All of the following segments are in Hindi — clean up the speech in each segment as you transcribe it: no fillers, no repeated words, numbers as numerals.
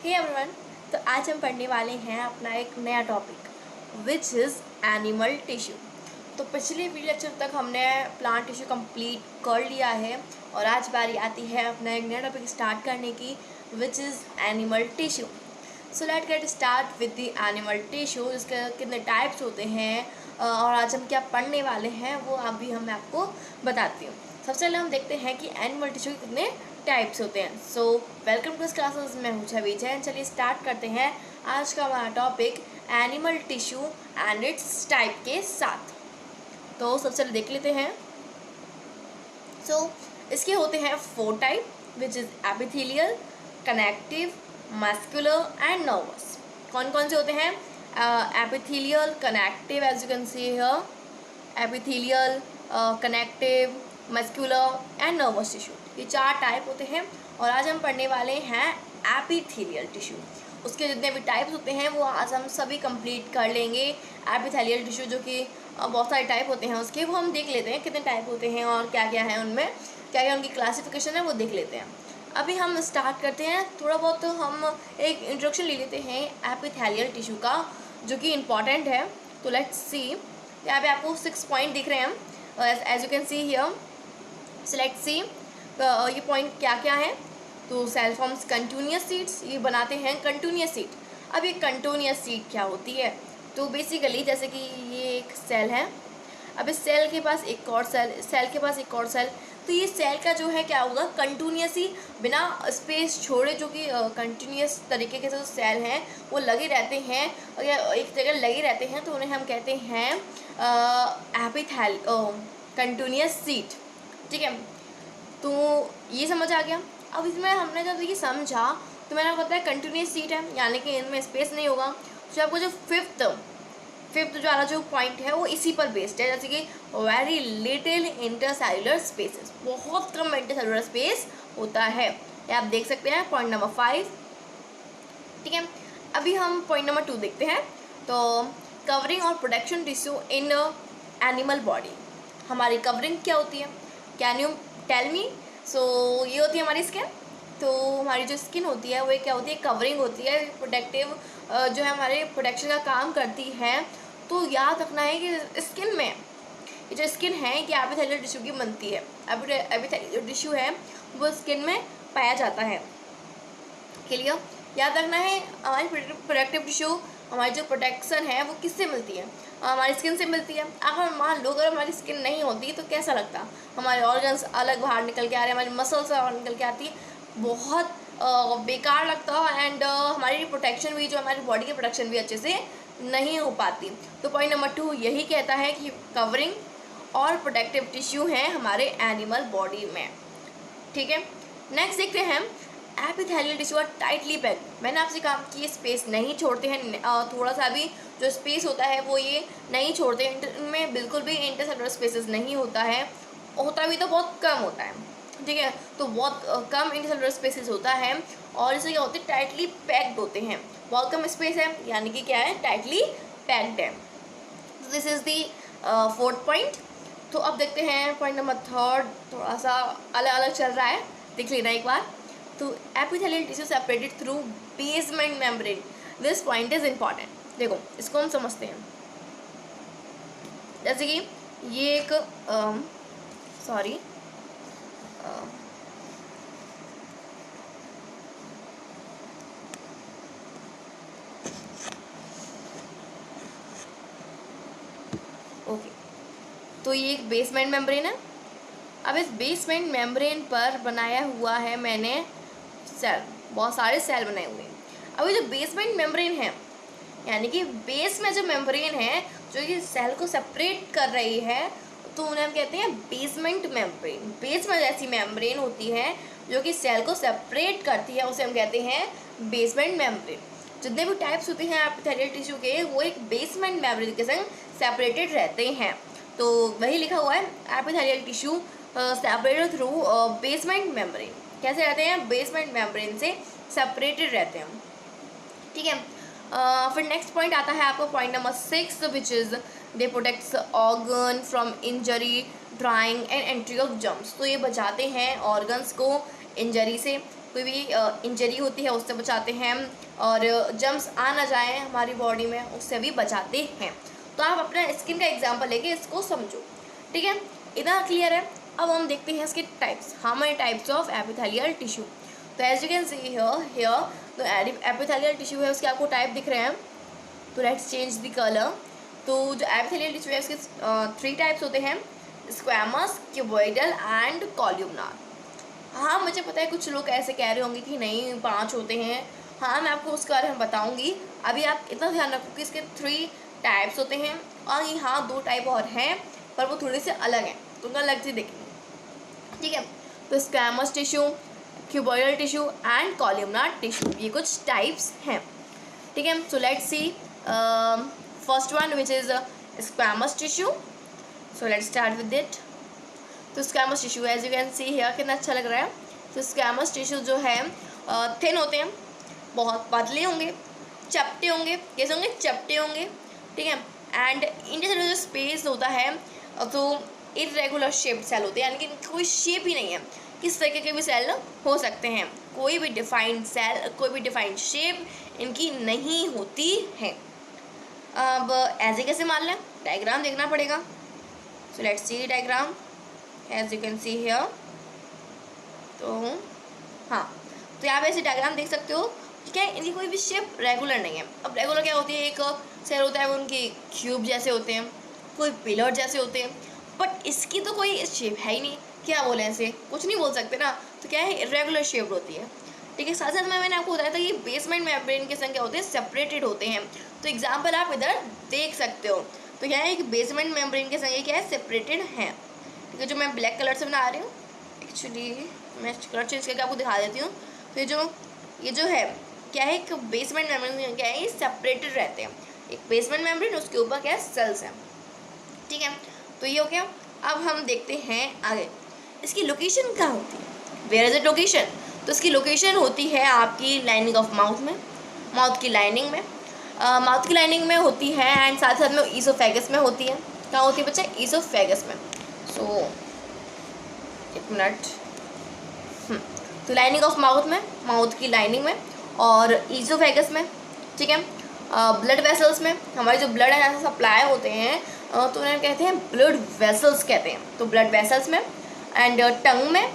हे एवरीवन, तो आज हम पढ़ने वाले हैं अपना एक नया topic which is animal tissue. तो पिछले वीडियो लेक्चर तक हमने प्लांट टिश्यू कंप्लीट कर लिया है और आज बारी आती है अपना एक नया टॉपिक स्टार्ट करने की which is animal tissue. So let get start with the animal tissue. इसके कितने टाइप्स होते हैं और आज हम क्या पढ़ने वाले हैं वो अभी मैं आपको बताती हूँ। सबसे पहले हम देखते हैं कि एनिमल टिश्यू के कितने टाइप्स होते हैं। सो वेलकम टू क्लासेस, मैं हूँ छवि जैन। चलिए स्टार्ट करते हैं आज का हमारा topic animal tissue and it's type के साथ। तो सबसे पहले देख लेते हैं। सो इसके होते हैं 4 type which is epithelial, connective, muscular and nervous. कौन कौन से होते हैं? Epithelial, connective, as you can see here, epithelial, connective, muscular and nervous tissue, ये 4 टाइप होते हैं और आज हम पढ़ने वाले हैं एपिथेलियल टिश्यू। उसके जितने भी टाइप्स होते हैं वो आज हम सभी कंप्लीट कर लेंगे। एपिथेलियल टिश्यू जो कि बहुत सारे टाइप होते हैं उसके, वो हम देख लेते हैं कितने टाइप होते हैं और क्या क्या है उनमें, क्या क्या उनकी क्लासिफिकेशन है वो देख लेते हैं। अभी हम स्टार्ट करते हैं। थोड़ा बहुत तो हम एक इंट्रोडक्शन ले लेते हैं एपिथेलियल टिश्यू का जो कि इम्पॉर्टेंट है। तो लेट्स सी, यहाँ पे आपको 6 पॉइंट दिख रहे हैं as you can see here. Select C, ये पॉइंट क्या क्या है। तो सेल फॉर्म्स कंटिन्यूअस सीड्स, ये बनाते हैं कंटिन्यूअस सीड। अब ये कंटिन्यूअस सीड क्या होती है? तो बेसिकली जैसे कि ये एक सेल है, अब इस सेल के पास एक और सेल के पास एक और सेल, तो ये सेल का जो है क्या होगा, कंटिन्यूअस ही बिना स्पेस छोड़े जो कि कंटिन्यूअस तरीके के जो सेल हैं वो लगे रहते हैं और या एक जगह लगे रहते हैं, तो उन्हें हम कहते हैं एपिथेल कंटिन्यूअस सीड। ठीक है, तो ये समझ आ गया। अब इसमें हमने जब ये समझा तो मैंने बताया कंटिन्यूअस सीट है यानी कि इनमें स्पेस नहीं होगा। तो आपको जो फिफ्थ जो वाला जो पॉइंट है वो इसी पर बेस्ड है, जैसे कि वेरी लिटिल इंटरसेलुलर स्पेसेस, बहुत कम इंटरसेलुलर स्पेस होता है। ये आप देख सकते हैं पॉइंट नंबर 5। ठीक है, अभी हम पॉइंट नंबर 2 देखते हैं। तो कवरिंग और protection tissue in animal body. हमारी कवरिंग क्या होती है? Can you tell me? So ये होती है हमारी स्किन। तो हमारी जो स्किन होती है वो क्या होती है? कवरिंग होती है, प्रोटेक्टिव जो है हमारे प्रोटेक्शन का काम करती है। तो याद रखना है कि स्किन में ये जो स्किन है कि एपिथेलियल टिश्यू की बनती है। एपिथेलियल टिश्यू है वो स्किन में पाया जाता है। क्लियर? याद रखना है हमारी प्रोटेक्टिव टिश्यू, हमारी जो प्रोटेक्शन है वो किससे मिलती है? हमारी स्किन से मिलती है। अगर मान लो अगर हमारी स्किन नहीं होती तो कैसा लगता? हमारे ऑर्गन्स अलग बाहर निकल के आ रहे हैं, हमारी मसल्स बाहर निकल के आती है, बहुत बेकार लगता है एंड हमारी प्रोटेक्शन भी, जो हमारी बॉडी की प्रोटेक्शन भी अच्छे से नहीं हो पाती। तो पॉइंट नंबर 2 यही कहता है कि कवरिंग और प्रोटेक्टिव टिश्यू हैं हमारे एनिमल बॉडी में। ठीक है, नेक्स्ट देखते हैं epithelial tissue are tightly packed. मैंने आपसे कहा कि ये स्पेस नहीं छोड़ते हैं, थोड़ा सा भी जो स्पेस होता है वो ये नहीं छोड़ते हैं, इनमें बिल्कुल भी इंटरसेलुलर स्पेसेस नहीं होता है, होता भी तो बहुत कम होता है। ठीक है, तो बहुत कम इंटरसेलुलर स्पेसेस होता है और इसे क्या होते हैं? टाइटली पैक्ड होते हैं। बहुत कम स्पेस है यानी कि क्या है? टाइटली पैक्ड है। तो this is the 4th point. तो अब देखते हैं पॉइंट नंबर 3, थोड़ा सा अलग अलग चल रहा है, देख लेना एक बार। तो epithelial tissue separated through basement membrane. This point is important. देखो इसको हम समझते हैं, जैसे कि ये एक सॉरी ओके, तो ये एक बेसमेंट मेम्ब्रेन है। अब इस बेसमेंट मेम्ब्रेन पर बनाया हुआ है मैंने सेल, बहुत सारे सेल बनाए हुए हैं। अब ये जो बेसमेंट मेम्ब्रेन है यानी कि बेस में जो मेम्ब्रेन है जो ये सेल को सेपरेट कर रही है, तो उन्हें हम कहते हैं बेसमेंट मेम्ब्रेन। बेस में जैसी मेम्ब्रेन होती है जो कि सेल को सेपरेट करती है उसे हम कहते हैं बेसमेंट मेम्ब्रेन। जितने भी टाइप्स होते हैं एपिथेलियल टिश्यू के वो एक बेसमेंट मेम्ब्रेन के संग सेपरेटेड रहते हैं। तो वही लिखा हुआ है epithelial tissue separated through basement membrane. कैसे रहते हैं? बेसमेंट मेम्ब्रेन से सेपरेटेड रहते हैं। ठीक है, फिर नेक्स्ट पॉइंट आता है आपको point number 6 which is they protects organ from injury, drawing and entry of germs. तो ये बचाते हैं ऑर्गन्स को इंजरी से, कोई भी इंजरी होती है उससे बचाते हैं, और जर्म्स आ ना जाए हमारी बॉडी में उससे भी बचाते हैं। तो आप अपना स्किन का एग्जांपल लेके इसको समझो, ठीक है, इतना क्लियर है। अब हम देखते हैं इसके types, how many types of epithelial tissue. तो as you can see here तो एपिथेलियल टिश्यू है उसके आपको टाइप दिख रहे हैं। तो लेट्स चेंज द कलर। तो जो एपिथेलियल टिश्यू है उसके 3 टाइप्स होते हैं, स्क्वैमस, क्यूबॉइडल एंड कॉलम्नार। हाँ मुझे पता है कुछ लोग ऐसे कह रहे होंगे कि नहीं 5 होते हैं। हाँ मैं आपको उसके बारे में बताऊंगी। अभी आप इतना ध्यान रखो कि इसके 3 टाइप्स होते हैं, और हाँ 2 टाइप और हैं पर वो थोड़े से अलग हैं, तो उनका अलग से देखेंगे, ठीक है। तो squamous tissue, cuboidal tissue and columnar tissue, ये कुछ टाइप्स हैं, ठीक है। So let's see first one which is squamous tissue. So let's start with it. तो squamous tissue as you can see here कितना अच्छा लग रहा है। तो स्क्वैमस टिश्यू जो है थिन होते हैं, बहुत पतले होंगे, चपटे होंगे, कैसे होंगे, चपटे होंगे, ठीक है। एंड इनके जो स्पेस होता है तो इरेगुलर शेप्ड सेल होते हैं, यानी कि कोई शेप ही नहीं है, किस तरीके के भी सेल हो सकते हैं, कोई भी डिफाइंड सेल, कोई भी डिफाइंड शेप इनकी नहीं होती है। अब ऐसे कैसे मान लें, डायग्राम देखना पड़ेगा। So let's see diagram as you can see here. तो हाँ, तो यहाँ पे ऐसे डायग्राम देख सकते हो, ठीक है। इनकी कोई भी शेप रेगुलर नहीं है। अब रेगुलर क्या होती है, एक सेल होता है वो उनके क्यूब जैसे होते हैं, कोई पिलर जैसे होते हैं, बट इसकी तो कोई शेप है ही नहीं, क्या बोले ऐसे, कुछ नहीं बोल सकते ना। तो क्या है, इरेगुलर शेप होती है, ठीक है। साथ साथ में मैंने आपको बताया था कि बेसमेंट मेम्ब्रेन के संग क्या होते हैं, सेपरेटेड होते हैं। तो एग्जाम्पल आप इधर देख सकते हो। तो क्या है कि बेसमेंट मेम्ब्रेन के संग क्या है, सेपरेटेड है, ठीक है। जो मैं ब्लैक कलर से बना रही हूँ, एक्चुअली मैं कलर चेंज करके आपको दिखा देती हूँ। तो ये जो है क्या है, एक बेसमेंट मेम्ब्रेन क्या है, ये सेपरेटेड रहते हैं, एक बेसमेंट मेम्ब्रेन उसके ऊपर क्या है, सेल्स हैं, ठीक है। तो ये हो गया। अब हम देखते हैं आगे, इसकी लोकेशन कहाँ होती है, वेयर इज इट लोकेशन। तो इसकी लोकेशन होती है आपकी लाइनिंग ऑफ माउथ में, माउथ की लाइनिंग में, माउथ की लाइनिंग में होती है, एंड साथ साथ में ईसोफेगस में होती है। कहाँ होती है बच्चा, ईसोफेगस में। सो एक मिनट, तो लाइनिंग ऑफ माउथ में, माउथ की लाइनिंग में, और ईसोफेगस में, ठीक है। ब्लड वेसल्स में, हमारे जो ब्लड है यहाँ से सप्लाई होते हैं, तो उन्हें कहते हैं ब्लड वेसल्स कहते हैं। तो ब्लड वेसल्स में, एंड टंग में,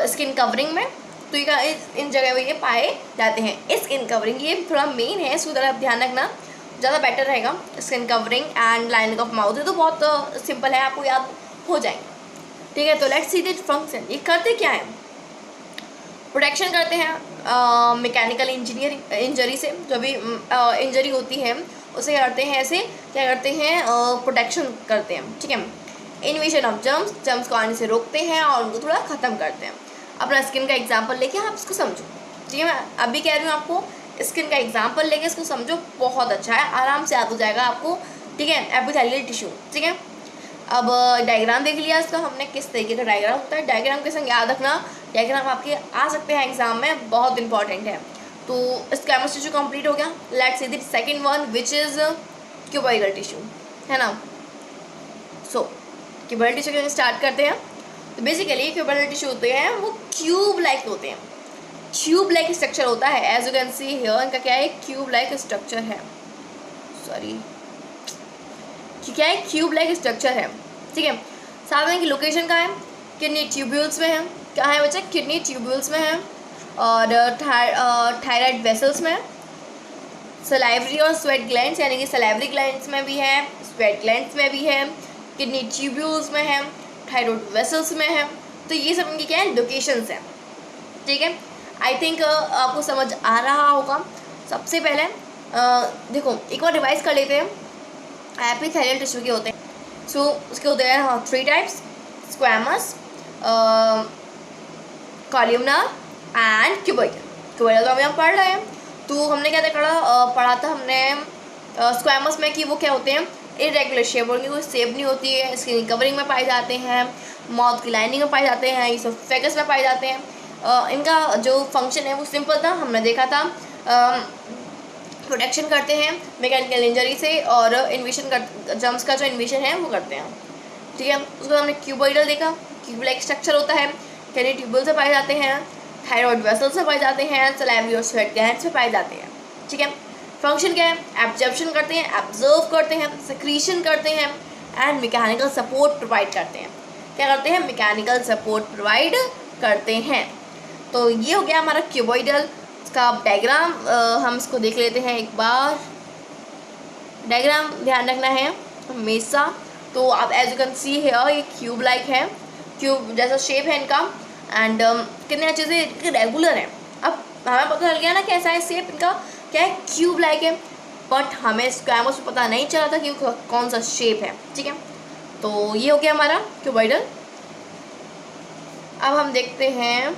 स्किन कवरिंग में, तो ये इन जगह पे ये पाए जाते हैं। स्किन कवरिंग ये थोड़ा मेन है, इसको ज़रा ध्यान रखना, ज़्यादा बेटर रहेगा। Skin covering and lining of mouth, ये तो बहुत सिंपल है, आपको याद हो जाएंगे, ठीक है। तो लेट्स सी द फंक्शन, ये करते क्या है, प्रोटेक्शन करते हैं मैकेनिकल इंजरी से, जो भी इंजरी होती है उसे करते हैं, ऐसे क्या करते हैं, प्रोटेक्शन करते हैं, ठीक है। इन्वेशन ऑफ जर्म्स, जर्म्स को आने से रोकते हैं और उनको थोड़ा ख़त्म करते हैं। अपना स्किन का एग्जांपल लेके आप इसको समझो, ठीक है। मैं अभी कह रही हूँ आपको, स्किन का एग्जांपल लेके इसको समझो, बहुत अच्छा है, आराम से याद हो जाएगा आपको, ठीक है। एपिथेलियल टिश्यू, ठीक है। अब डायग्राम देख लिया इसका हमने, किस तरीके का डायग्राम होता है, डायग्राम के संग याद रखना, डायग्राम आपके आ सकते हैं एग्जाम में, बहुत इंपॉर्टेंट है। तो स्क्वैमस टिश्यू कंप्लीट हो गया। Let's see the second one which is cuboidal tissue, है ना। सो क्यूबॉइडल टिश्यू के स्टार्ट करते हैं। तो बेसिकली क्यूबॉइडल टिश्यू होते हैं वो क्यूब लाइक होते हैं, क्यूब लाइक स्ट्रक्चर होता है। As you can see here, इनका क्या है, क्यूब लाइक स्ट्रक्चर है, सॉरी क्या है, क्यूब लाइक स्ट्रक्चर है, ठीक है। साथ में इनकी लोकेशन कहाँ है, किडनी ट्यूब्यूल्स में है, कहाँ है बच्चा, किडनी ट्यूब्यूल्स में है, और थायराइड वेसल्स में, सलाइवरी और स्वेट ग्लैंड्स, यानी कि सलाइवरी ग्लैंड्स में भी है, स्वेट ग्लैंड्स में भी है, किडनी ट्यूब्यूल्स में है, थायराइड वेसल्स में है। तो ये सब इनकी क्या है, लोकेशंस हैं, ठीक है। आई थिंक आपको समझ आ रहा होगा। सबसे पहले देखो एक बार रिवाइज कर लेते हैं, एपिथेलियल टिश्यू के होते हैं। सो उसके होते हैं 3 types, squamous, columnar and cuboidal. Cuboidal तो अभी हम पढ़ रहे हैं। तो हमने क्या पढ़ा था हमने स्क्वैमस में कि वो क्या होते हैं, इरेगुलर शेप, उनकी कोई शेप नहीं होती है, स्किन कवरिंग में पाए जाते हैं, माउथ की लाइनिंग में पाए जाते हैं, ईसोफेगस में पाए जाते हैं। इनका जो फंक्शन है वो सिंपल था, हमने देखा था, प्रोटेक्शन करते हैं मैकेनिकल इंजरी से, और इन्वेशन कर जर्म्स का जो इन्वेशन है वो करते हैं, ठीक है। उसके बाद हमने क्यूबॉइडल देखा, क्यूब लाइक स्ट्रक्चर होता है, किडनी ट्यूब्यूल से पाए जाते हैं, थायरॉइड वेसल्स में पाए जाते हैं, सलाइवरी और स्वेट ग्लैंड्स में पाए जाते हैं। ठीक है, फंक्शन क्या है? एब्जॉर्प्शन करते हैं, एब्जर्व करते हैं, सेक्रीशन करते हैं एंड मैकेनिकल सपोर्ट प्रोवाइड करते हैं। क्या करते हैं? मैकेनिकल सपोर्ट प्रोवाइड करते हैं। तो ये हो गया हमारा क्यूबॉइडल। इसका डायग्राम हम इसको देख लेते हैं एक बार। डायग्राम ध्यान रखना है हमेशा। तो आप एज यू कैन सी है ये क्यूब लाइक है, क्यूब जैसा शेप है इनका एंड कितने अच्छे से रेगुलर है। अब हमें पता चल गया ना कैसा है शेप इनका, क्या है? क्यूब लाइक है। बट हमें स्क्वैमोस में पता नहीं चला था कि कौन सा शेप है। ठीक है, तो ये हो गया हमारा क्यूबॉइडल। अब हम देखते हैं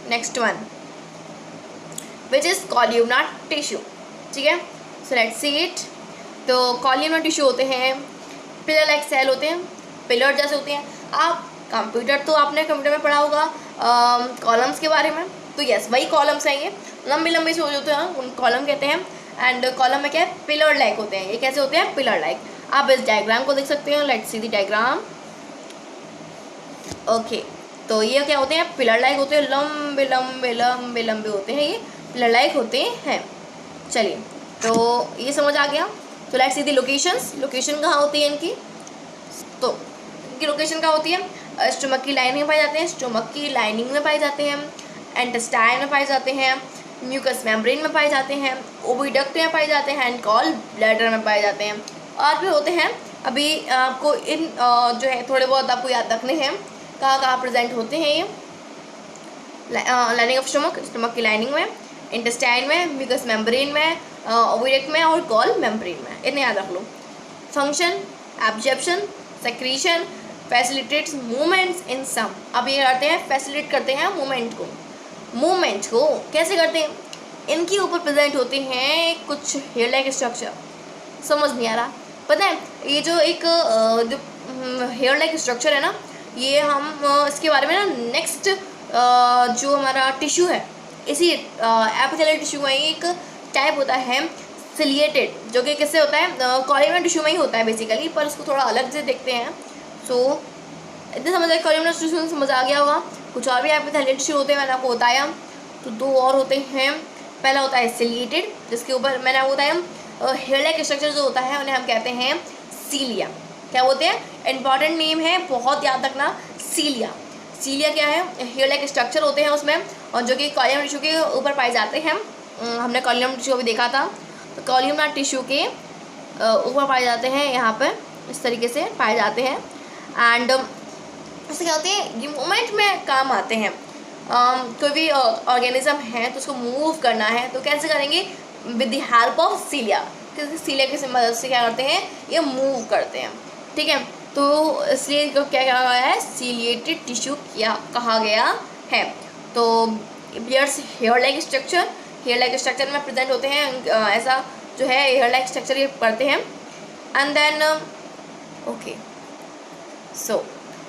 next one which is columnar tissue. ठीक है, सो लेट्स सी इट। तो कॉल्यूमनार टिश्यू होते हैं पिलर लाइक सेल होते हैं, पिलर जैसे होते हैं। आप कंप्यूटर तो आपने कंप्यूटर में पढ़ा होगा कॉलम्स के बारे में, तो यस वही कॉलम्स हैं, ये लंबे लंबे से होते हैं, उन कॉलम कहते हैं। एंड कॉलम में क्या है? पिलर लाइक होते हैं। ये कैसे होते हैं? Pillar like. आप इस डायग्राम को देख सकते हो, let's see the diagram. Okay, तो ये क्या होते हैं? पिलर लाइक होते हैं, लंबे लंबे लंबे लंबे होते हैं, ये पिलर लाइक होते हैं। चलिए, तो ये समझ आ गया। तो let's see the locations. Location कहाँ होती है इनकी? तो इनकी लोकेशन कहाँ होती है? स्टोमक की लाइनिंग में पाए जाते हैं, स्टोमक की लाइनिंग में पाए जाते हैं, इंटेस्टाइन में पाए जाते हैं, म्यूकस मेम्ब्रेन में पाए जाते हैं, ओविडक्ट में पाए जाते हैं एंड गॉल ब्लैडर में पाए जाते हैं। और भी होते हैं, अभी आपको इन जो है थोड़े बहुत आपको याद रखने हैं कहाँ कहाँ प्रेजेंट होते हैं ये। लाइनिंग ऑफ स्टोमक, स्टोमक की लाइनिंग में, इंटेस्टाइन में, म्यूकस मेम्ब्रेन में, ओविडक्ट में और गॉल मेम्ब्रेन में। इतने याद रख लो। Function, absorption, secretion, facilitates movements in some. अब ये करते हैं, फैसिलिटेट करते हैं मूवमेंट को। मूवमेंट को कैसे करते हैं? इनके ऊपर प्रेजेंट होते हैं कुछ हेयर लाइक स्ट्रक्चर। समझ नहीं आ रहा? पता है, ये जो एक जो हेयर लाइक स्ट्रक्चर है ना, ये हम इसके बारे में ना नेक्स्ट जो हमारा टिश्यू है, इसी एपिथेलियल टिश्यू में एक टाइप होता है सिलिएटेड, जो कि किससे होता है? कॉलमनार टिश्यू में ही होता है बेसिकली, पर उसको थोड़ा अलग से देखते हैं। सो इतने समझ आए, कॉलमनार टिश्यू समझ आ गया होगा। कुछ और भी एपिथेलियल टिश्यू होते हैं, मैंने आपको बताया। तो दो और होते हैं। पहला होता है सिलिएटेड, जिसके ऊपर मैंने आपको बताया हेयर लाइक स्ट्रक्चर जो होता है उन्हें हम कहते हैं सीलिया। क्या बोलते हैं? इंपॉर्टेंट नेम है, बहुत याद रखना, सीलिया। सीलिया क्या है? हेयर लाइक स्ट्रक्चर होते हैं उसमें, और जो कि कॉलमनार टिश्यू के ऊपर पाए जाते हैं। हमने कॉलमनार टिश्यू अभी देखा था, तो कॉलमनार टिश्यू के ऊपर पाए जाते हैं, यहाँ पर इस तरीके से पाए जाते हैं। एंड इससे क्या होते हैं? ये मूवमेंट में काम आते हैं। कोई भी ऑर्गेनिज्म है तो उसको मूव करना है तो कैसे करेंगे? With the help of cilia. Cilia की मदद से क्या करते हैं? ये मूव करते हैं। ठीक है, तो इसलिए क्या कहा गया है? सीलिएटेड टिश्यू कहा गया है। तो beards hair like structure, hair like structure में प्रेजेंट होते हैं। ऐसा जो है हेयर लाइक स्ट्रक्चर ये करते हैं। And then okay, so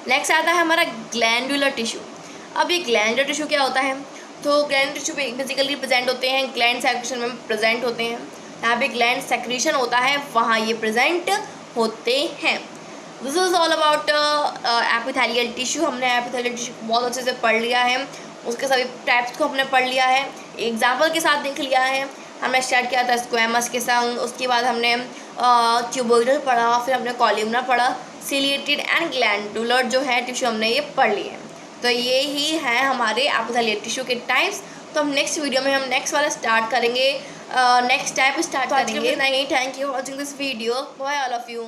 next आता है हमारा ग्लैंडुलर टिश्यू। अब ये ग्लैंडुलर टिश्यू क्या होता है? तो ग्लैंडुलर टिश्यू बेसिकली प्रेजेंट होते हैं, ग्लैंड सेक्रेशन में प्रेजेंट होते हैं। यहाँ पे ग्लैंड सेक्रेशन होता है, वहाँ ये प्रेजेंट होते हैं। This is all about epithelial tissue. हमने एपिथेलियल टिश्यू बहुत अच्छे से पढ़ लिया है, उसके सभी टाइप्स को हमने पढ़ लिया है, एग्जाम्पल के साथ देख लिया है। हमने स्टार्ट किया था स्क्वैमस के संग, उसके बाद हमने क्यूबॉइडल पढ़ा, फिर हमने कॉलमनार पढ़ा, सिलिएटेड एंड ग्लैंडुलर जो है टिश्यू हमने ये पढ़ लिए हैं। तो ये ही है हमारे एपिथेलियल टिश्यू के टाइप्स। तो हम नेक्स्ट वीडियो में हम नेक्स्ट वाला स्टार्ट करेंगे, नेक्स्ट टाइप स्टार्ट करेंगे। नहीं, thank you for watching this video, bye all of you.